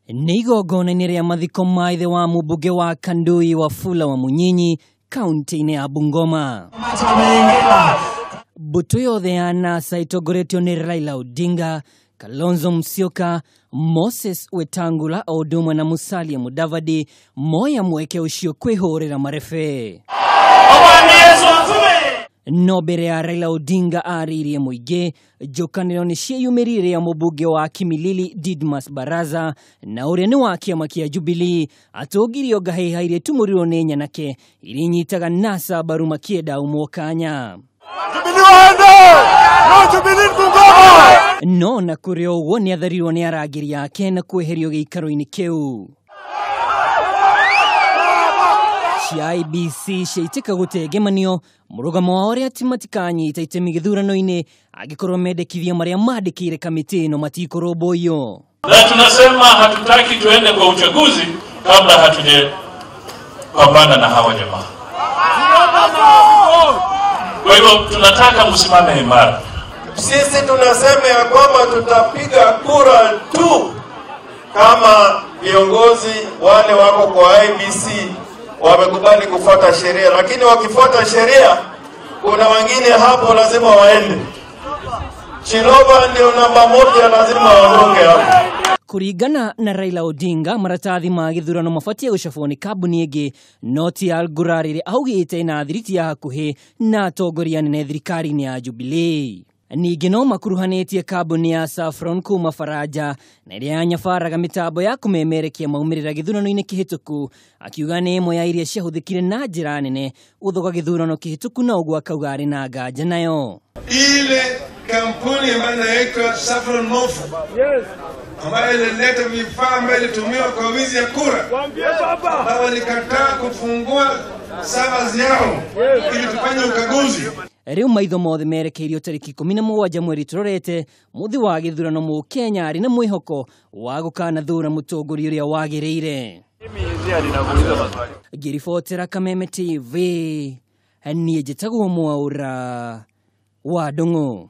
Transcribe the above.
Nĩ igongona-ini rĩa mathiko ma ithe wa mumbunge wa Kanduyi Wafula Wamunyinyi kaunti-ini ya Bungoma. Mbũtũ yothe ya NASA itongoretio nĩ Raila Odinga, Kalonzo Musyoka, Moses Wetangula o ũndũ ũmwe na Musalia Mudavadi moya mweke ũcio kwĩhũrĩra marebe. No mbere ya Raila Odinga aririe mũingĩ, njũkanĩro nĩ cieyumĩrire rĩa mũmbunge wa Kimilili Didmas Baraza na ũrĩa nĩ wa kĩama kĩa Jubilee atũngirio ngahĩhaire tumũrirwo nĩ nyanake iria inyitaga NASA mbaru makĩenda umwo kanya. No na kũrĩ ũguo nĩ atharirwo nĩ arangĩri yake na kweherio gĩikaro-inĩ kĩu. IEBC ciaitĩka gũtengemanio mũrũgamo wa ũrĩa ati matikanyita itemi gĩthurano-inĩ angĩkorwo mendekithia marĩa mandĩkĩire kamiti-ino matikũrũmbũiyo. Na tunasema hatutaki tuende kwa uchaguzi kabla hatujapambana na hawa jamaa. Kwa hivyo tunataka msimame imara. Sisi tunasema ya kwamba tutapiga kura tu kama viongozi wale wako kwa IEBC wamekubali kufuata sheria, lakini wakifuata sheria kuna wengine hapo lazima waende. Chiloba ndio namba moja, lazima waondoke hapo. Kuringana na Raila Odinga, maratathi ma gĩthurano mabatie gũcabwo nĩ kambuni ĩngĩ no ti algurarire augĩte na thiriti ya hakuhĩ na atongoria nene thirikari-inĩ ya Jubilee. Ningĩ no makuruhanĩtie kambuni ya Saffron kuma Faraja na ĩrĩa yanyabaraga mĩtambo ya kũmemerekia maumĩrĩra gĩthurano-inĩ kĩhĩtũku, akiuga nĩ ĩmwe ya iria ciahũthĩkire na njĩra nene ũthoga gĩthurano kĩhĩtũku na ũguo akauga arĩ na nganja nayo. Ile kampuni ambayo inaitwa Saffron Mofu, ambayo ilileta vifaa ambayo ilitumiwa kwa wizi ya kura, na walikataa kufungua servers yao ili tufanye ukaguzi. Rĩu maitho mothe merekeirio tariki 17 mweri turorete muthi wa gĩthurano mu Kenya arĩ na mwĩhoko wa gũkanathura mũtongoria ũrĩa wagĩrĩire. Ngĩribotera Kameme TV, niĩ njĩtagwo Mwaura wa Ndung'u.